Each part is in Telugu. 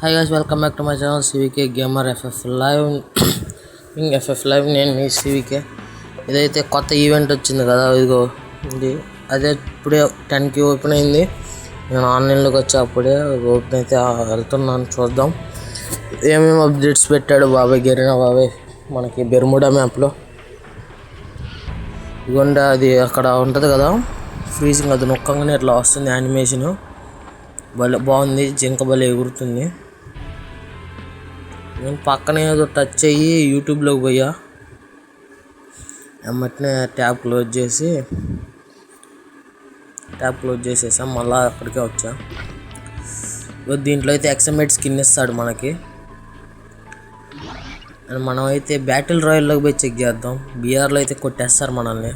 Hi guys, welcome back to my channel CVK Gamer FF Live. FF Live నేను మీ CVK. ఇదైతే కొత్త ఈవెంట్ వచ్చింది కదా, ఇదిగో ఇది అదే ఇప్పుడే 10కి ఓపెన్ అయింది. నేను ఆన్లైన్లోకి వచ్చి అప్పుడే ఓపెన్ అయితే వెళ్తున్నాను. చూద్దాం ఏమేమి అప్డేట్స్ పెట్టాడు బాబాయ్ గెరినా బాబాయ్ మనకి బెర్ముడా మ్యాప్లో. ఇదిగోండి అది అక్కడ ఉంటుంది కదా ఫ్రీజింగ్, అది నొక్కంగానే ఇట్లా వస్తుంది యానిమేషను. భలే బాగుంది, జింక భలే ఎగురుతుంది. నేను పక్కనే ఏదో టచ్ అయ్యి యూట్యూబ్లోకి పోయా, వెంటనే ట్యాబ్ క్లోజ్ చేసేసాం. మళ్ళీ అక్కడికే వచ్చా. దీంట్లో అయితే ఎక్సమెట్ స్కిన్ ఇస్తాడు మనకి. అండ్ మనం అయితే బ్యాటిల్ రాయల్లోకి పోయి చెక్ చేద్దాం. బీఆర్లో అయితే కొట్టేస్తారు మనల్ని.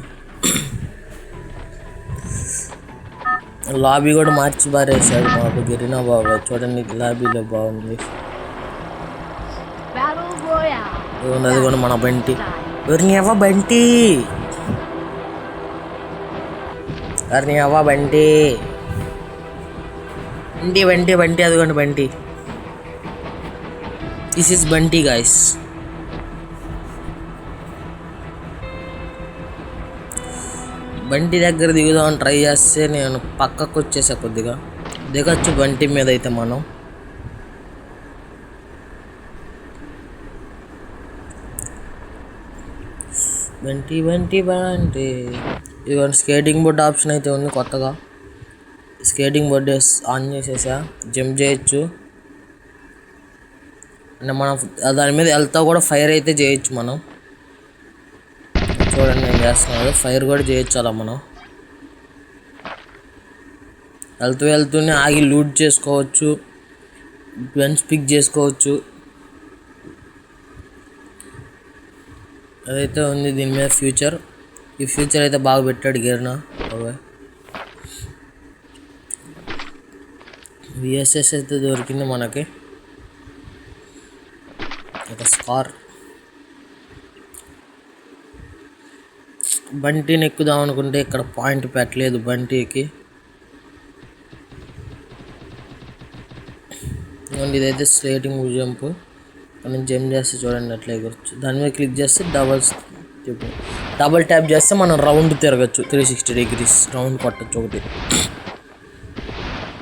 లాబీ కూడా మార్చి బారేసాడు బాబు గెరినా బాబాయ్. చూడండి లాబీలో బాగుంది. అది కూడా మన బంటి. ఎవరిని అవ్వ బంటి, ఎవరిని అవ్వ బంటి బంటి బంటి బంటి అదిగోండి Bunty. This is Bunty guys. Bunty దగ్గర దిగుదామని ట్రై చేస్తే నేను పక్కకు వచ్చేసా. కొద్దిగా దిగచ్చు బంటి మీద అయితే మనం. బంటి బంటి బంటి. ఇదిగోండి స్కేటింగ్ బోర్డ్ ఆప్షన్ అయితే ఉంది కొత్తగా. స్కేటింగ్ బోర్డ్ ఆన్ చేసేసా, జంప్ చేయొచ్చు. అంటే మనం దాని మీద వెళ్తా కూడా ఫైర్ అయితే చేయొచ్చు మనం. చూడండి నేను చేస్తున్నాను, ఫైర్ కూడా చేయొచ్చు అలా మనం. వెళ్తూనే ఆగి లూట్ చేసుకోవచ్చు, గన్స్ పిక్ చేసుకోవచ్చు. అదైతే ఉంది దీని మీద ఫ్యూచర్. ఈ ఫ్యూచర్ అయితే బాగా పెట్టాడు గెరినా బాబాయ్. విఎస్ఎస్ అయితే దొరికింది మనకి, ఒక స్కార్. బంటిని ఎక్కుదాం అనుకుంటే ఇక్కడ పాయింట్ పెట్టలేదు బంటికి. ఇదైతే స్లేటింగ్ జంప్. మనం జంప్ చేస్తే చూడండి అట్లా ఎగరచ్చు. దాని మీద క్లిక్ చేస్తే డబల్ ట్యాప్ చేస్తే మనం రౌండ్ తిరగచ్చు, 360 degrees రౌండ్ కొట్టచ్చు ఒకటి.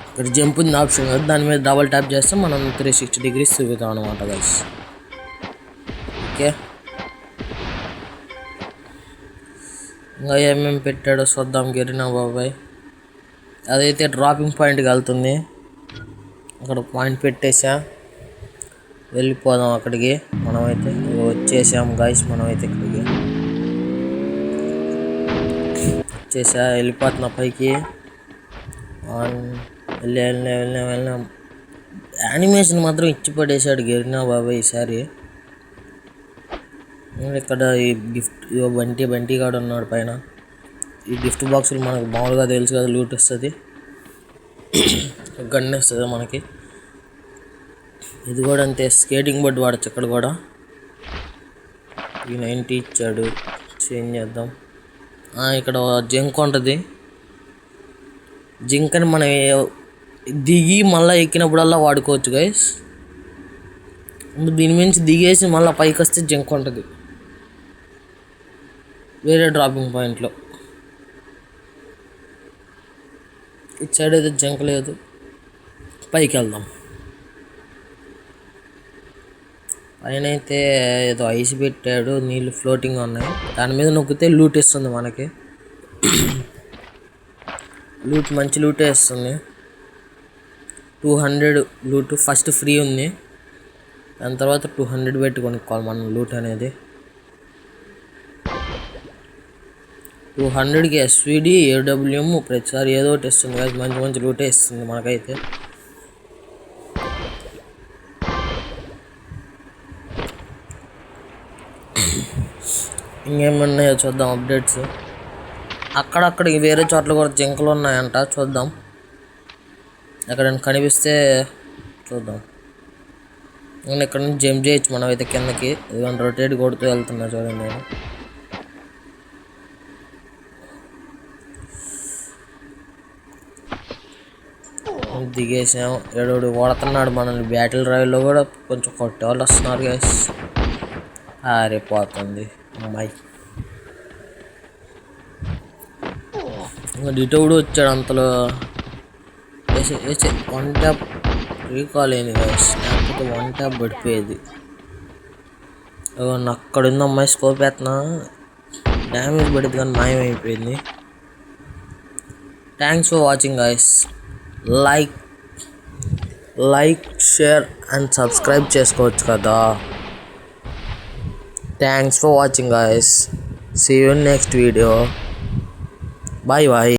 ఇక్కడ జంప్ ఉంది ఆప్షన్ కదా, దాని మీద డబల్ ట్యాప్ చేస్తే మనం 360 degrees తిరుగుతాం అనమాట గైస్. ఓకే, ఇంకా ఏమేమి పెట్టాడో చూద్దాం గెరినా బాబాయ్. అదైతే డ్రాపింగ్ పాయింట్కి వెళ్తుంది. అక్కడ పాయింట్ పెట్టేసా, వెళ్ళిపోదాం అక్కడికి. మనమైతే వచ్చేసాం గైస్, మనమైతే ఇక్కడికి వచ్చేసా, వెళ్ళిపోతున్నా పైకి. వెళ్ళాం. యానిమేషన్ మాత్రం ఇచ్చి పడేసాడు గెరినా బాబాయ్ ఈసారి. ఇక్కడ ఈ గిఫ్ట్ బంటి కాడు ఉన్నాడు పైన. ఈ గిఫ్ట్ బాక్సులు మనకు మామూలుగా తెలుసు కదా, లూట్ వస్తుంది, గన్ వస్తుంది మనకి. ఇది కూడా అంతే, స్కేటింగ్ బోర్డ్ వాడచ్చు ఇక్కడ కూడా. ఈ 90 ఇచ్చాడు, చేంజ్ చేద్దాం. ఇక్కడ జింక్ ఉంటుంది. జింకని మనం దిగి మళ్ళీ ఎక్కినప్పుడల్లా వాడుకోవచ్చు గైస్. దీని మించి దిగేసి మళ్ళీ పైకి వస్తే జింక్ ఉంటుంది వేరే డ్రాపింగ్ పాయింట్లో. ఇటు సైడ్ అయితే జింక్ లేదు, పైకి వెళ్దాం. పైన అయితే ఏదో ఐస్ పెట్టాడు, నీళ్ళు ఫ్లోటింగ్ ఉన్నాయి. దాని మీద నొక్కితే లూట్ ఇస్తుంది మనకి. లూట్ మంచి లూటే ఇస్తుంది. 200 లూట్ ఫస్ట్ ఫ్రీ ఉంది, దాని తర్వాత 200 పెట్టి కొనుక్కోవాలి మనం లూట్ అనేది. 200కి SVD AWM ప్రతిసారి ఏదో ఒకటి ఇస్తుంది కదా, మంచి మంచి లూటే ఇస్తుంది మనకైతే. ఇంకేమన్నాయో చూద్దాం అప్డేట్స్. అక్కడక్కడికి వేరే చోట్ల కూడా జింకలు ఉన్నాయంట, చూద్దాం. ఎక్కడైనా కనిపిస్తే చూద్దాం. నేను ఇక్కడ నుంచి జంప్ చేయొచ్చు మనం అయితే కిందకి. ఇదిగోండి రొటేట్ కొడుతూ వెళ్తున్నా చూడండి. నేను దిగేసాం. ఏడోడు కొడుతున్నాడు మనల్ని. బ్యాటిల్ రాయల్లో కూడా కొంచెం కొట్టేవాళ్ళు వస్తున్నారు గైస్. ఆరిపోతుంది అమ్మాయి. ఇంకా డిటో కూడా వచ్చాడు అంతలో. వేసే 1 ట్యాప్ రీకాల్ అయింది గైస్, లేకపోతే 1 ట్యాప్ పడిపోయేది. అక్కడ ఉంది అమ్మాయి. స్కోప్ ఎత్తున్నా, డ్యామేజ్ పడింది కానీ మాయమైపోయింది. Thanks for watching guys. Like share and subscribe చేసుకోవచ్చు కదా. Thanks for watching guys. See you next video. Bye bye.